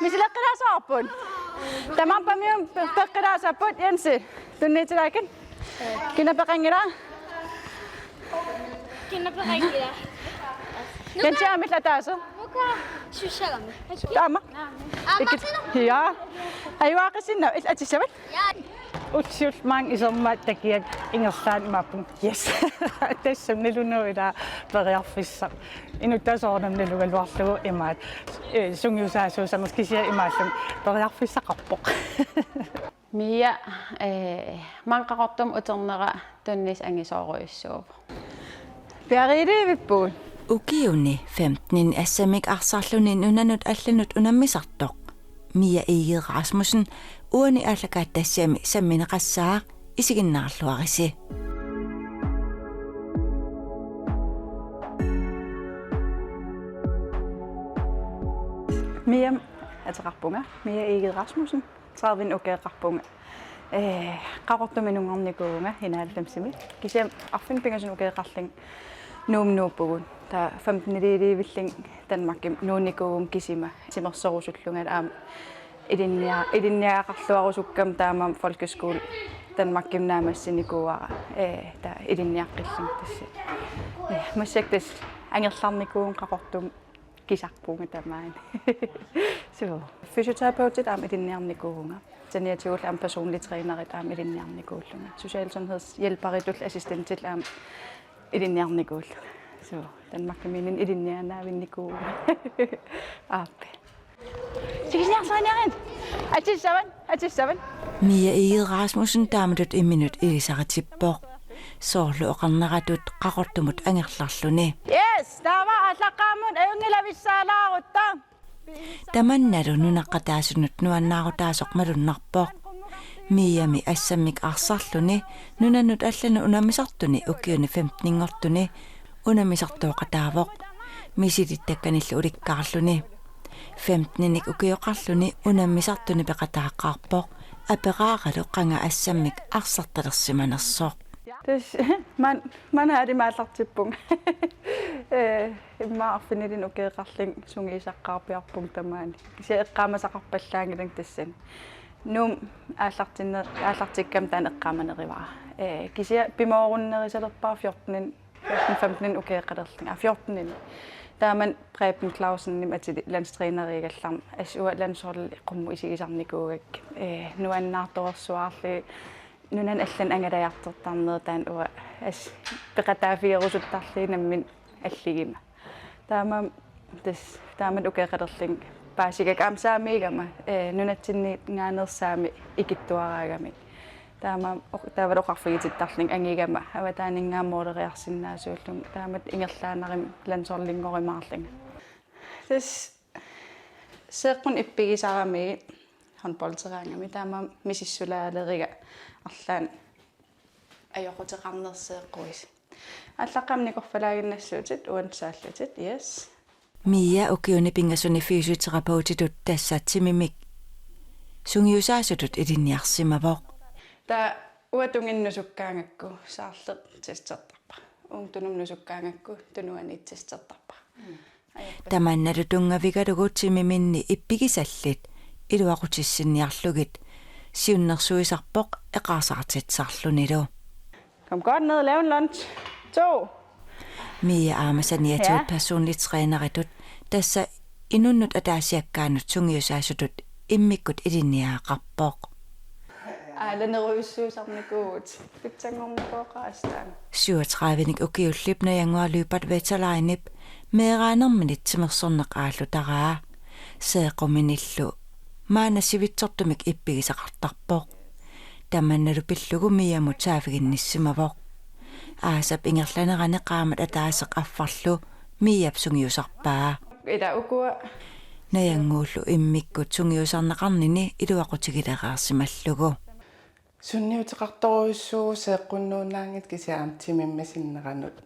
Misilaqqilaasaqarput. Tamam pamium peqqilaasapput Jensi. Tunniitilaakin. Kinapeqangila. Kinapeqangila. Jensi amillataasu. Nuka syushalami. Taama. Amasino. Ja. Ayuaqissinna atissavat. Ja. Utsius mang isommat takiat ingersaan mappun. Yes. Tässä nelunoida periarfissa. Inuttasoornam nelugaluarlugu imaat. Sungiusaasuusamus kisia imaallum periarfissa qarpoq. Mia manqaqortum uternera tunnis angisooruissuup. Piariilivippuun. Ukiuni 15 assamik arsarlunin unanut allanut unammisartoq. Mia Egil Rasmussen uani allakaattassiami sammineqassaaq isiginnaarluarisi. Mia ataqarpunga. Mia Egil Rasmussen. 30 ukeeqarpunga. Qarortuminungarnikuunga hinaallamsimi. Kisiam arfinpingasun ukeeqarling nuumnuuppugun. Ta 15-liivilling Danmarkim nuunikuum kisima simersorusullungal aam idinniaqarluarusukkam taamam folkeskole Danmarkim naamassinikuara ta idinniaqqilling tassi mussaktas angerlarnikuun qaqortum kisarpunga tamaani so fysioterapeutit aam idinniarnikuunga saniatuul aam personlig trænerit aam idinniarnikuullunga socialsundhedshjælperitul assistentil aam idinniarnikuullunga so Danmarkiminin idinnianaavinnikuu aappe Sigisniarsaaniarin atissavan Mia Egil Rasmussen taamatut imminut ilisaqatippoq soorlu oqarnaratut qaqortumut angerlarluni Yes tava allaqaamut ayungilavissaalaarutta tamannalu nunaqqataasunut nuannaarutaasoq malunnarpoq Miami assammik arsarluni nunannut allana unamisartuni ukiuni 15-ngortuni unamisartuoqataavoq misitittakkanillu ulikkaarluni 15-nik ukioqarluni unamisartuni peqataaqqaarpoq apeqaaqalu qanga assammik arsartalersimanersoq tis man haadimaallartippung immaarfinilin ukeeqarling sungiisaqqaarpiarpung tamaani kisia eqqaamasaqarpallaangilang tassan num aallartikkam taan eqqaamanerivaqa kisia pimoorunnerisaleppaa 14-15 ukeeqalerling 14 taaman Preben Clausen nimatili landstrænerigallarm asua landsholli qummu isigisarnikuugak nuannaartorsuarli nunan allan angalajartortarneri taan ua as peqataafierusuttarli nammin alligima taaman ukeeqalerling paasigak aamsaamiigama nunatsinni ngaanersaami ikittuaraagami taavat oqarfigitittarling angigama avataaningaamooleriarsinnaasuullum taamat ingerlaanarim lansorlinngorimaarlinga tas seeqqun ippigisarami handboldteraangami taama misissulaалерига арлаан ajorruteqarnerseeqquis аллаққамникорфалаагиннассуутит уансааллутит yes Mia ukiuni pingasuni fysioterapeutitut tassaatsimimik sungiusaasutut idinniarsimavoq ta uatunginnusukkaangakku saarleq tessertarpa uungtunumnusukkaangakku tunuaniitsessertarpa tamannalu tungavigalugutsimiminni ippigisallit iluaqutissiniarlugit siunnersuisarpoq eqarsartitsarlunilu Kom godt ned og lav en lunch 2 Mia aamasaniatuut personligt træneritut tassa inunnut ataasiakkaanut sungiusaasutut immikkut idinniaaqarpoq Alenerøyssuusarnikuut pitsanngormuqoqaastaan 37-nik ukiullip najangualuupat vetalainip meeraanerminit simersorneqaallu taraa seequminillu maanassivitsortumik ippigisaqartarpoq tamannalu pillugu miamut saafiginnissimavoq aasap ingerlaneraniqaamat ataaseq affarlu miap sungiusarpaa ida ukua najanguullu immikkut sungiusarneqarnini iluaqutigileqaarsimallugu sunniuteqartoruissuu seeqqunnuunaangit kisiaam timimmasinneranut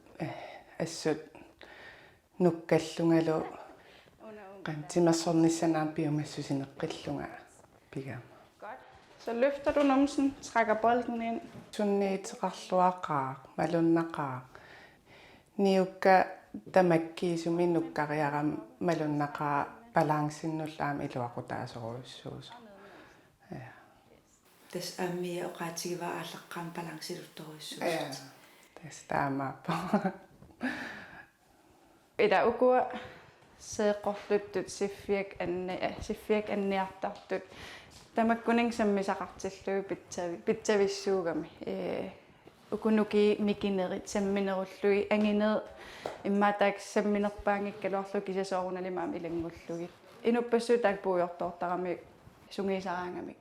assut nukkallungalu qantimersornissanaam piumassusineqqillunga pigam Så løfter du numsen, trækker bolden ind. Sunniiteqarluaqaaq malunnaqaaq niukka tamakkiisuminukkariaram malunnaqaa балансиннуллаами илуақутаасоруйссуус. тас аммия оқаатигива ааллаққаам балансилутторуйссуус. Тас таамааппа. Ida ukua seeqorluttut siffiak anniartartut tamakkuning sammisaqartillugu pitsavissuugami ukunuki mikinerit samminerullugi angineet immaataak samminerpaangikkaluarlu kisasoorunalimaam ilangullugi inuppassuu taakpuujortoortarami sungiisaraangamik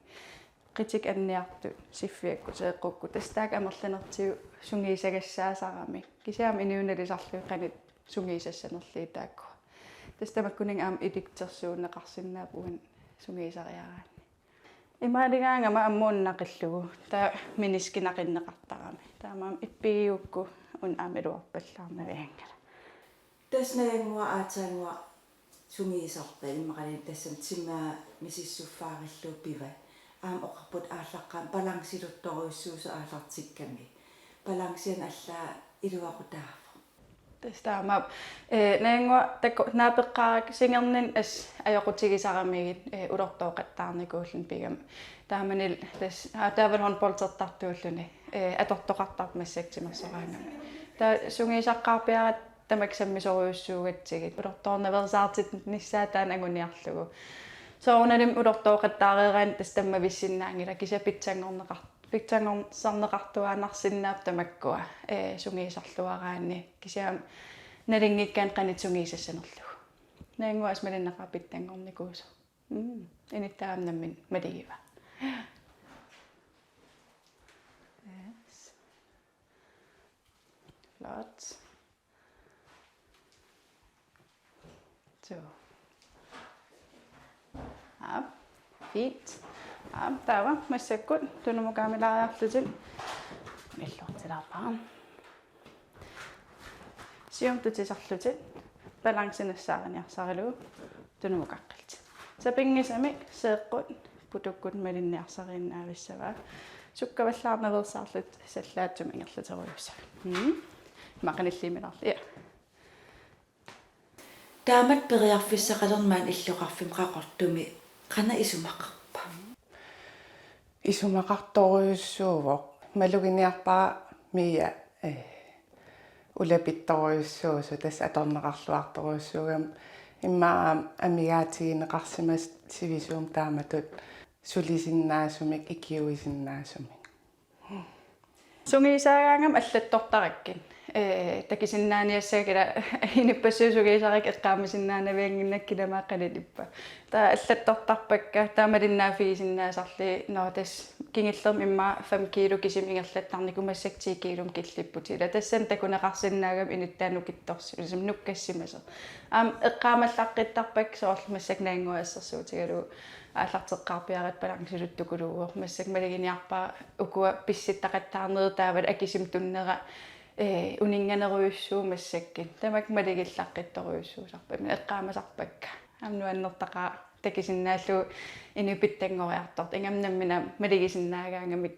kritik anniartut siffiakku seeqqukku tastaak amerlanertiu sungiisagassaasaarami kisiaam iniunalisarlu qanit sungiisassanerlii taakku tastamakkuning aam iliktersuunneqarsinnaapuun sungiisariaraani имаалигаангама аммууннақиллугу таа минискинақиннеқартарами таамаам иппигиукку ун аамилуарпаллаарнавиангала таснаагуа аатаангуа сунгиисарпа иммақалин тассам тиммаа мисиссуффаариллуу пива аам оқарпут ааллаққаам балансилутторуйссууса аалартикками балансиан аллаа илуақутааф таамаап наангуа такку наапеққарак сингернин ас аёқутигисарамигит улортооқаттаарникууллун пигам тааманил тас таавал хонполтертартууллуни атортоқартарп массактимерсораангами таа сунгисаққарпиарат тамаксаммисоруйуссуугатсигит улорторневерсаартит ниссаа таан агуниарлугу соорналим улортооқаттаареерaan тас тамма виссиннаангила киса питсангорсарнеқартуаанарсиннаап тамаккуа сунгиисарлуараани кисиам налингиккаан qanitsungiisaссанерлугу наангуас малиннақаа питтангорникуусо иниттаамнаммин малигива yes flot så op fint таава массаккут тунумукаамилариарлутил миллортилаарпарам сиумтутисарлутил балансинессаариниарсарилуу тунумукаққилт сапингисамик сеэққут путуккут малинниарсарииннаависсаваа суккаваллаарневерсаарлут саллаатсум ингерлутеруйусса мақаниллимиларли таамат периарфиссақалермаан иллоқарфим қақортуми қана исумаққарпа исумақарторуйуссуувоқ малугиниарпаа мия улапитторуйуссуусу тас аторнеқарлуарторуйуссуугам иммаа амигаатигинеқарсимас сивисуум тааматут сулисиннаасумик икиуисиннаасумик сунгиисаагаангам аллаттортараккин такисиннааниассаагила иниппассуусугиисарик эққаамасиннаанавиангиннаккиламааққалилиппа таа аллаттортарпакка таамалиннаафигисиннаасарли ноотас кингиллерм имма 5 кило кисим ингерлаттарнику массак 10 килом киллиппутила тассан такунеқарсиннаагам иниттаанукитторси усим нуккассимасо аам эққаамаллаққиттарпак соорлу массак наангуассерсуутигалу ааллартеққарпиарат балансилуттукулууор массак малигиниарпаа укуа писситтақаттаарнер таавал акисим туннера унинганеруйуссуу массаккин тамак малигиллаққитторуйуссуусарпа эққаамасарпакка амнуаннертақаа такисиннааллу инупиттангориарторт ингамнаммина малигисиннаагаангамик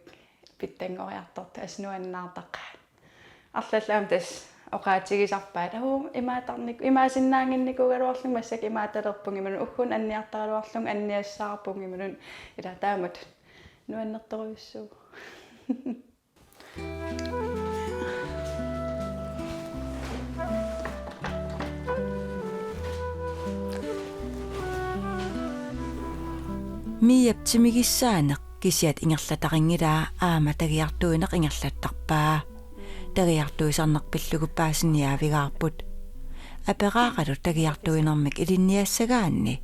питтангориарторт аснуаннаартаққа арлаллаам тас оқаатигисарпаат имаатарник имаасиннаангинникугалуарлун массак имааталерпунгиманун уггун анниартаралуарлун анниассаарпунгиманун ила таамат нуаннерторуйуссуу миаптимигиссаанеқ кисиат ингерлатарингилаа аама тагиартуинеқ ингерлаттарпаа тагиартуисарнерпиллугуппаасинниаавигаарпут апераақалу тагиартуинермик илинниассагаанни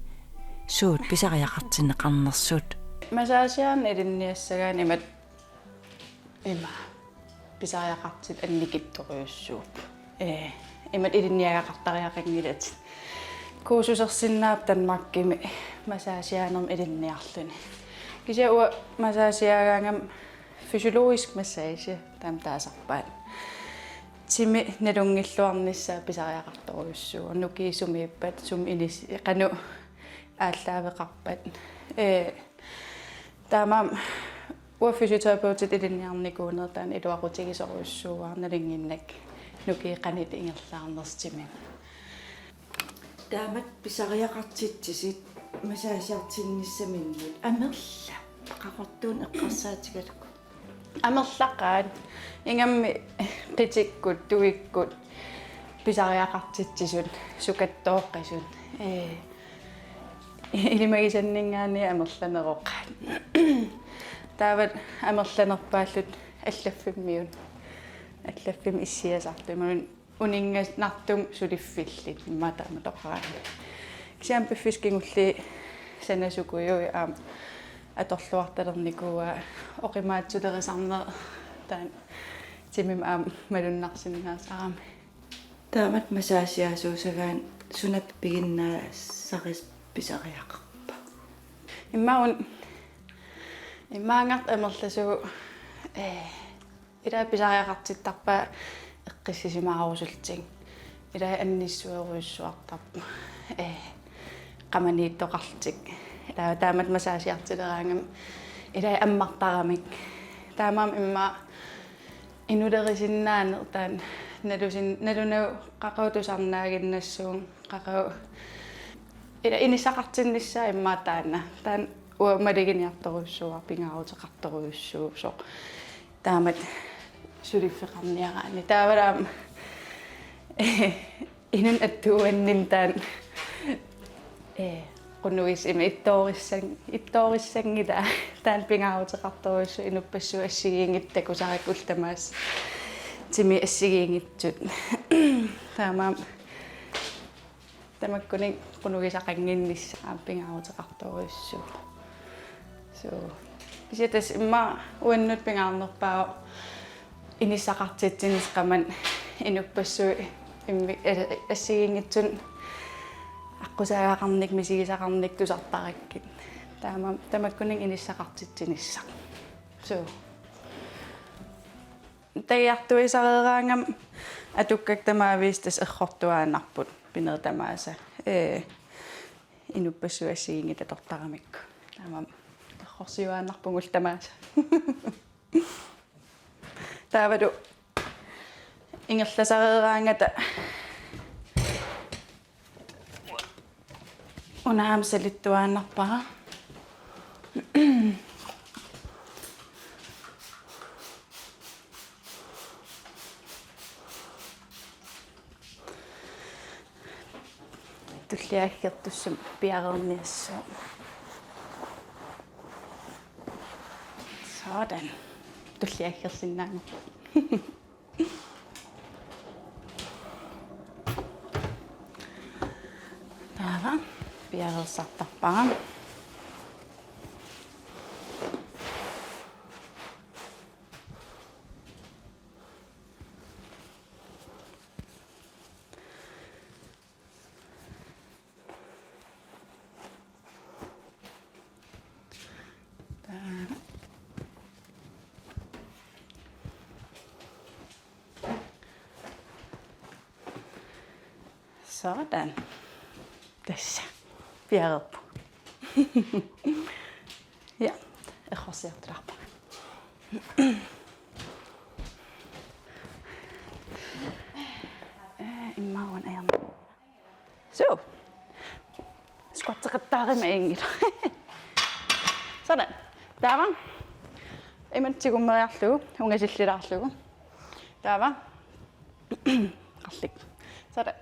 суут писариақартинеқарнерсут масаасиарн илинниассагаан имат има писариақартит анникитторуйуссууп имат илинниагақартариақангилат куусусерсиннаап танмаккими масаасиаанерм илинниарлуни кисиауа масаасиагаангам fysiologisk massage там таасарпаат тими налунгиллуарниссаа писариақарторуйуссуу нукиисумииппат сум инис қану ааллаавеқарпат таамам уа физиотерапевтит илинниарникуунер таан илуақутигисоруйуссууар налингиннак нуки қанит ингерлаарнерстими таамат писариақартитсисит масаасиартиннissamиннут амерла qaqortuun eqqarsaatigaluk Амерлаққаат ингамми қитиккут туиккут писариақартитсисут сукаттооққисут илимагисаннингаани амерланероққаат таават амерланерпааллут аллаффиммиут аллаффим иссиасартумун унингас нартум сулиффиллит имматаама тоқараани кисаам пиффискингулли санасукуйуи аам аторлуарталерникуа оқимаатсулерисарнер таан тимим аам малуннарсиннаасарами таамат масаасиасуусагаан сунап пигиннаа сарис писариақарпа иммаангарт амерласугу илаа писариақартиттарпаа эққиссисимаарусултиг илаа анниссуеруйуссуартарпа qamaniittoqartik ilaa taamat masaasiartileraangam ilaa ammartaramik taamaam imma inulerisinnaaner taan nalunau qaqautusarnaaginnassuun qaqau ila inissaqartinnissaa imma taanna taan uamaliginiartoruissuar pingaaruteqartoruissuu so taamat suliffeqarniaraani taavalaam inun attuuannin taan qunnuis imi ittoorissangita taan pingaaruteqartoruissu inuppassuu assigiingittaku sarakultamaas timi assigiingittut taamaam tamakkunik qunnugisaqanginnissa pingaaruteqartoruissu so kisitas imma uannut pingaarnerpaa inissaqartittinis qaman inuppassuu immi assigiingittun аққусаақарник мисигисақарник тусартариkkit тамаккунин иниссақартитсинissa so таиартуисарераангам атуккак тамаавистас эрхортуаанарпут пинертамааса инуппассуассигингит атортарамикку таамам эрхорсиуаанарпугул тамааса таавалу ингерласарераангата unaam salittuaannarpara tulliaggertussum piarerniassuu sådan tulliaggersinnaangu taava piarelsartarpara sådan tässä piarelpu ja erhorsiartularpa immaun ajan so squatteqattaarima ingit sådan taava imatsigummeriarlugu ungasillilаарlugu taava qarlik sådan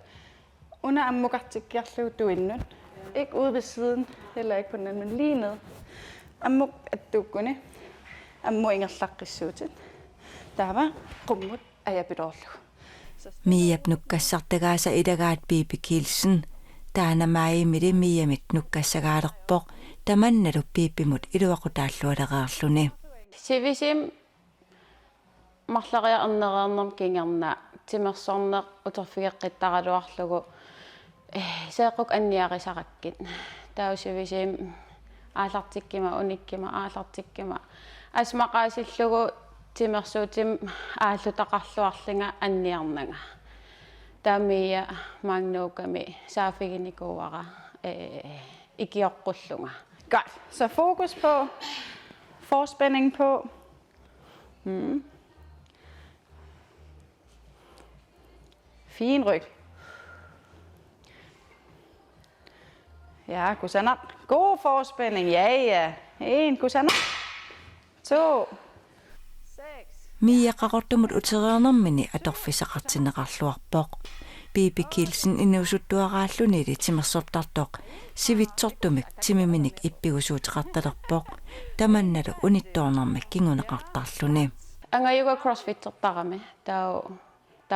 under ammukartikkiarlugu tuinnut ikke ude ved siden heller ikke på den anden men lige ned ammuk attukkuni ammu ingerlaqqissuutit taava qummut ajapilorlugu Miap nukkassartagaasa ilagaat piipikilsen taanamai midi miamit nukkassagaalerpoq tamannalu piipimut iluaqutaallualereerluni sivisim марлариарнереернерм кингерна тимерсорнеq утерфигеққиттараluarlugu сеэқук анниарисараккит таусивисим аалартиккима униккима аалартиккима асмақаасиллугу тимерсуутим ааллутақарлуарлинга анниарнага таамия магнууками саафигиникууара икиоққуллунга godt så fokus på forspænding på fin ryg Ja, kusanak. God forspænding. Ja. 1, kusanak. 2. 6. Mia qaqortumut uteriarnermini atorfisaqartineqarluarpoq. Bibi Kielsen inusuttuaraalluni li timersortartoq sivitsortumik timiminik ippigusuutiqartalerpoq tamannalu unittoornermak kinguneqartarluni. Angayuga crossfit-tertarami tau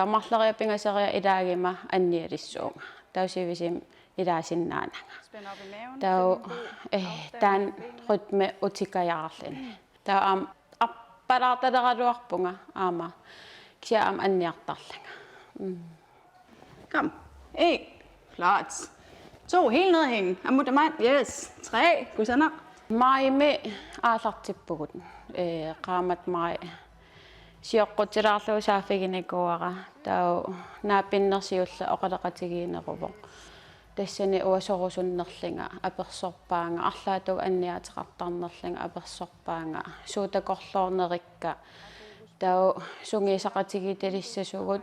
marleriapingaseria ilaagima annialissuunga tausivisim ilaasinnaananga tau taan rytme utikajaarlini tau appalaartaleraluarpunga aama kisia anniartarlanga. Kom. 1. Flot. 2. Helt ned hænge. Amuta mig. Yes. 3. Kusanak. Maime aallartippugut qaamat mai siorqutilaarlugu saafiginikuara tau naapinnersiulla oqaleqatigiineruvo тассани уасорусуннерлинга аперсорпаанга арлаатуг анниаатеқартарнерлинга аперсорпаанга суутакорлоорнерикка тау сунгисақатигиталиссасугут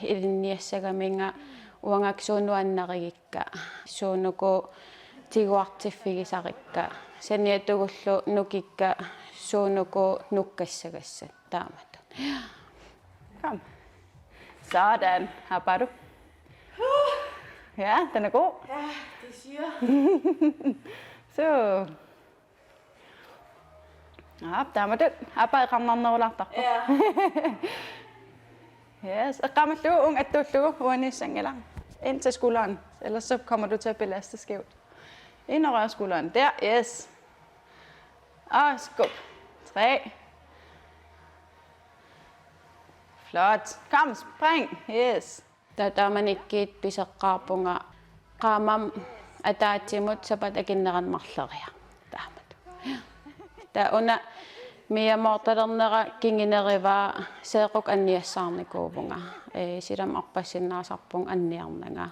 илинниассагаминга уангаксуунуаннаригикка суунуку тигуартиффигисарикка саниатугуллу нукикка суунуку нуккассагассат таамату. Kom. Sådan. Her bare du. Ja, den er god. Ja, det siger. Så. Ja, der var det. Her bare rammer når der. Ja. Yes. Og rammer du ung at du ude i sengen lang. Ind til skulderen. Ellers så kommer du til at belaste skævt. Ind og rør skulderen. Der. Yes. Og skub. 3. Flot. Kom, spring. Yes. Tatamanikkiit piseqqaarpunga qaamam ataatsimut sapat akinneranmarleria taamat ta una miamortalernera kingineriva seequk anniassaarnikuuvunga silam arpassinnaasarpung anniarnanga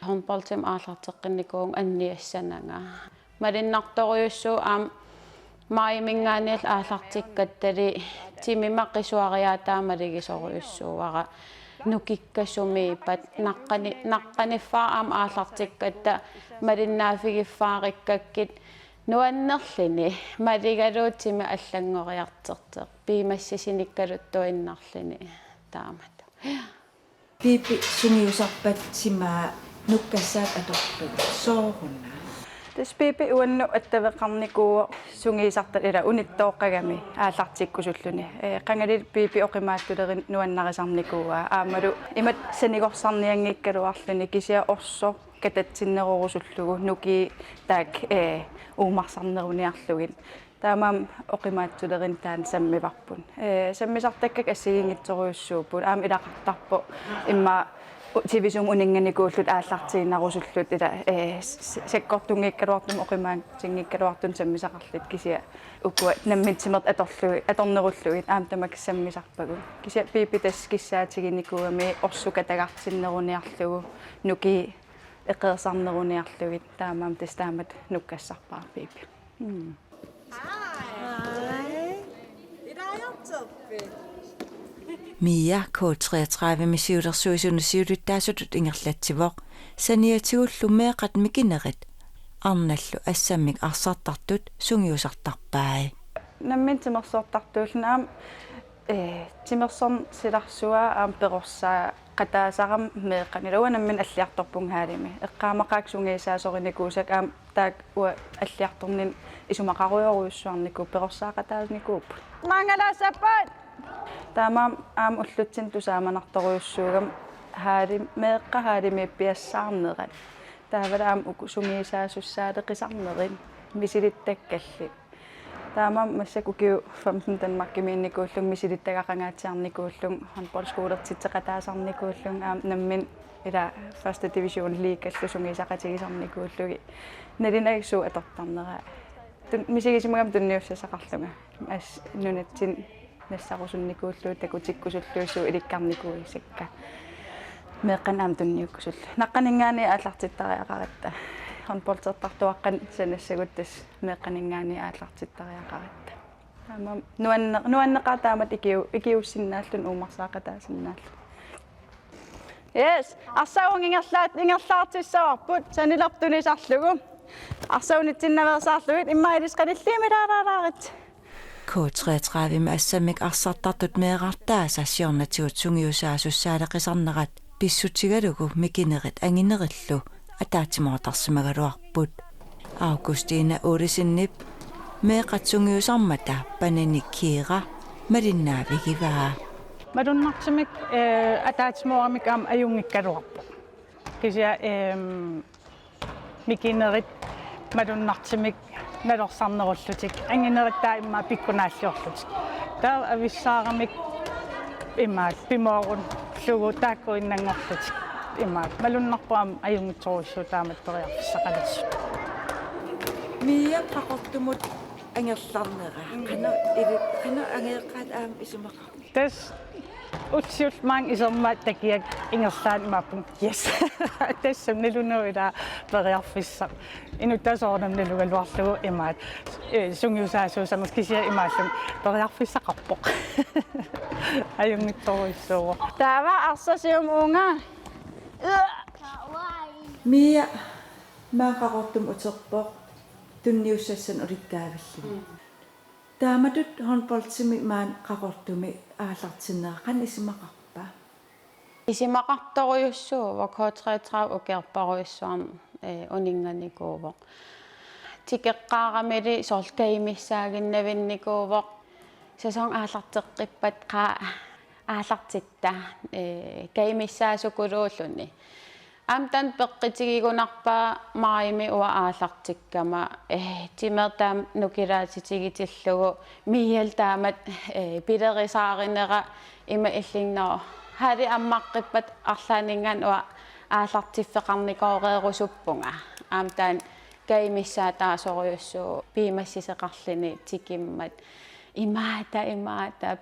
hornboltim aallarteqqinikuung anniassananga malinnartoriussu maimingaanial aallartikkattali timimaqisuariaataamaligisoruyussuuara nukikkasumiipat naqqaniffaa aallartikkatta malinnaafigiffaarikkakit nuannerlini maligaluutimi allangoriarterteq piimassisinikkaluttuinnarlini taamatu Bibi sungiusarpat simaa nukkassaat atorput soorunna. Tässä piipi uunnu, että veqarnikuu sungiisartat ila unittooqqagami aallartikkusulluni. Qangalit piipi oqimaattulerin nuannarisaarnikuua aamalu imat sanigorsaarniangikkaluarluni kisia orso katatsinnerurusullugu nuki taak uumarsarneruniarlugin. Taamam oqimaattulerin taan sammivarpun. Sammisartakkak assigingitsoruussuupun aam ilaqartarpo imma tivisum uninganikuullut aallartiinnarusullut ila sakkortungikkaluartum oqimaattingikkaluartun sammisaqarlut kisia ukua nammitsimet atornerulluit aam tamak sammisarpagu kisia piipitas kissaatiginikuami orsukatagartinneruniarlugu nuki eqeersarneruniarlugit taamam tastaamat nukkassarpaa piipi. Mia K33 misiulersuisunisiuluttaasutut ingerlatsivoq saniatigullumeeqat mikinerit arnallu assammik arsartartut sungiusartarpaai Nammin timersortartuulnaam timersorn silarsua aam perorsaa qataasaram meeqanila nammin alliartorpung haalimi eqqaamaqaak sungiisaasorinikuusak aam taak ua alliartornin isumaqaruyoruussuarniku perorsaa qataasnikuup mangalasapat taamam aam ullutsin tusaamanartoruussuugam haalim meeqqa haalimiippiassaarnerat taavala aam sungiisaasussaaleqisarnerin misilittakkalli taamam massakukiu 15 Danmark-kimiinnikuullung misilittaqaqangaatiarnikuullung håndboldskolertitseqataasarnikuullung aam nammin ila første division liigallu sungiisaqatigisarnikuullugi nalinagsu atortarnera misigisimagam tunniussasaqarlunga as nunatsin nassaqosunnikuulluut takutikkusulluussuu ilikkarnikuuissakka meeqqan aam tunniukkusul naqqaningaani aallartittariaqaratta håndboldsertartuaqqan sanassaguttas meeqqaningaani aallartittariaqaratta taamam nuanneqataamat ikiussinnaallu uumarsaaqataasinnaallu yes arsaung ingerlaartissaarput sanilertunisarlugu арсаунитсиннаверсаарлуит иммаилисқалиллимилаалааrit K33 med assamik arsartartut meeqartaasa siornatigut sungiusaasussaalaqisarnerat pissutigalugu mikinerit anginerillu ataatimoortarsimagaluarput Augustina Orisinnip meeqat sungiusarmata pananikkiira malinnaavikivaa Madonnartimik ataatimoramik am ajungikkaluarpu kisia mikinerit madonnartimik nalorsarnerullutik anginerittaa imma pikkunaalliorlutik taa avissaaramik immaat pimoorun lugu taakkuinnangorlutik immaat malunnarpuam ajungitsorussuu taamattoriarfissaqalassu Mia qaqortumut angerlarnera qana angeeqqaat aam isumaqa tas utsiut mang isermaat takiak ingerlaan imappun yes tassam nilunuila periarfissa inuttasoornam nilugaluarlugu imaat sungiusaasuusamas kisia imaallum periarfissaqarpoq ajungittoruissuugu taava arsasium unga Mia maa qaqortum uterpoq tunniussassan ulikkaavillu Taamatut honpoltsimi maan qaqortumi aallartinneqa qan isimaqarpa Isimaqartoruyussuuva K33 ukerparuissuarn uninganikuuvoq tikeqqaaramili sorlkaimissaagиннавинникуувоq sasong aallarteqqippat qaa aallartitta kaimissaasukuluulluni amtan peqqitigigunarpaa maimi uwa aallartikkama timertaam nukilaatigitillugu miial taamat pilerisaarineqa ima illingnero hali ammaqqippat arlaaningan uwa aallartiffeqarnikoreerusuppunga amtaan kaimissaa taasoruyussuu piimassiseqarlini tikimmat imaata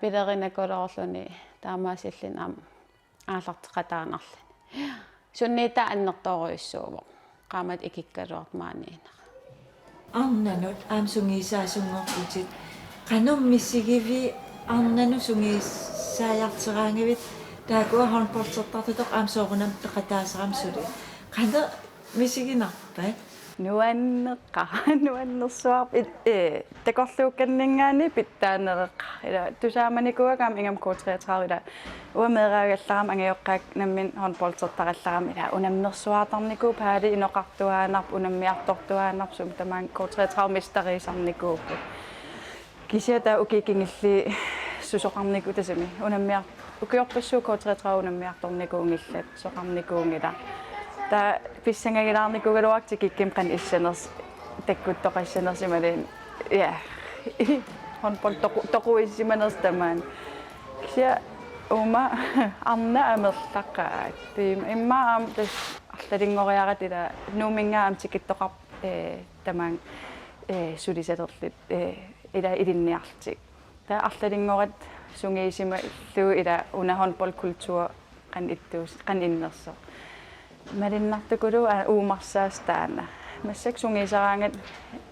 pilerinakuloorluni taamaasillin am aallarteqataanarlini sunnita annertoruyussuuvoq qaamat ikikkaluart maaniina Arnanut aam sungiisaasungorputit qanum missigivi arnanu sungiissaajarteraangivit taakua honpoltertartutoq aam soorunam teqataaseram suli qana missiginarpat nuannersuarp takorluukkanningaani pittaanereqqa ila tusaamanikuagaam ingam K33 ila uameeraaгаllaram angajoqqaak nammin honpoltertarallaram ila unamnersuaatarniku paali inoqartuaanarp unammiartortuaanarp sum tamaan K33 mistariisarnikuuppu kisiata ukikingilli susoqarniku tasami unammiar ukiorpassuu K33 unammiartorniku ungillat soqarnikuungila ta pissangagilaarnikugaluarti kikkim qan issaners takkuttoqassaners imalin ja honpol toquissimaners tamaan kisia uma arna amerlaqaat tiim imma am tas arlalingoriarat ila nuumingaam tikittoqar tamaan sulisalerlit ila ilinniartik ta arlalingorat sungiisima illu ila una honpol kultur qan ittuus qan innerso Marinnartukulu umarsastaana. Massak sungisaraangat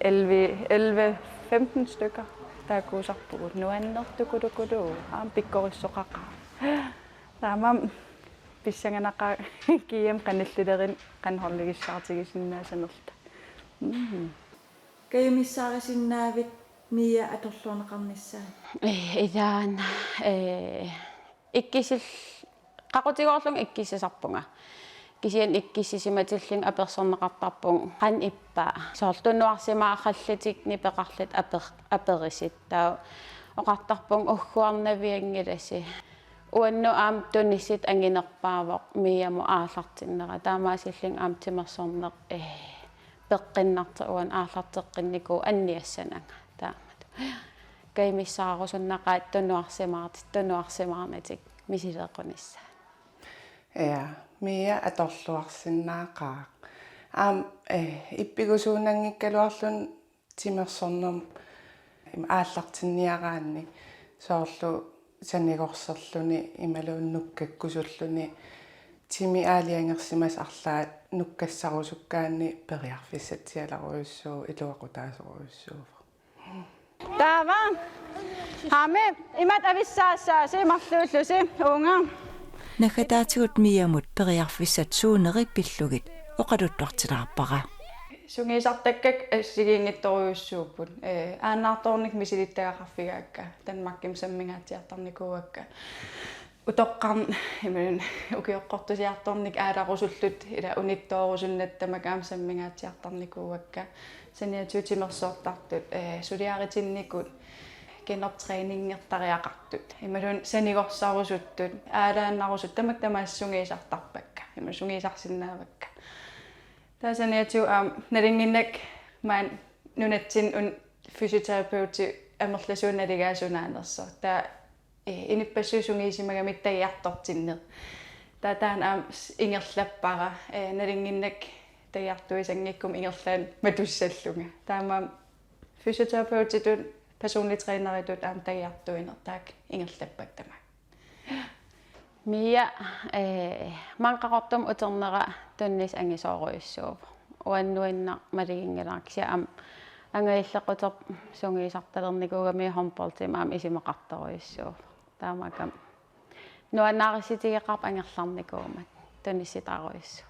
11-15 stykker, der kuusarpugut. Nuannertukulu aam pikkorissoqaqa. Taamam pissanganaqa kiam qanillillerin qanhorligissaartigisinnaassanerta. Kayumissaarisinnaavit Mia atorluuneqarnissaa Idaan ikkisil qaqutigoorlung ikkissasarpunga kisian ikkissisimatilling apersorneqartarpung qan ippa soortunnuarsimaaqallitik nipeqarlit aperisit taa oqartarpung ugguarnaviangilasi uannu aam tunissit anginerpaavoq miamu aallartinnera taamaasilling aam timersorneq peqqinnarta uan aallarteqqinniku anniassananga taamat kaimissaarusunnaqaat tunnuarsimaarnatik misilequnissa Ja Mia atorluarsinnaaqaaq aam ippigusuunangikkaluarlun timersornum aallartinniaraanni soorlu sanigorserluni imaluunnukkakkusulluni timi aaliangersimas arlaat nukkassarusukkaanni periarfissatsialaruussuu iluaqutaasoruussuu taava hame imat avissaassaasi marluullusi unga Nakataatigut miamut periarfissat suuneripillugit oqaluttuartilaarpara sungiisartakkak assigiingittoriussuuput aannaartornik misilittagaqarfigaakka Danmarkim sammingaatiartarnikuuakka utoqqarn imun ukioqqortusiartornik aalarusullut ila unittoorusunnattamaam sammingaatiartarnikuuakka saniatuutimersoortartut suliaritinnikut genoptræningertariaqartut imalun sanigorsarusuttut aalaannarusut tamaktamaasungiisartarpakka imun sungiisarsinnaavakka taasaniatu nalinginnak maan nunatsin un fysioterapeuti amerlasuunaligaasunaanерсо ta inipassuusungiisimagamit tagiartortinneq tataan ingerlappara nalinginnak tagiartuisangikkum ingerlaan matussallunga taama fysioterapeutitut personlig træneritut tagiartuiner taak ingerlappaktamak Mia manqaqortum uternera tunnis angisooruissuup uannuinna maligingalaaksi angaillequter sungiisartalernikugami homboltim isimeqartoruissuup taamakam nuannaarissitigeqarp angerlarnikuumat tunnissitaaruissu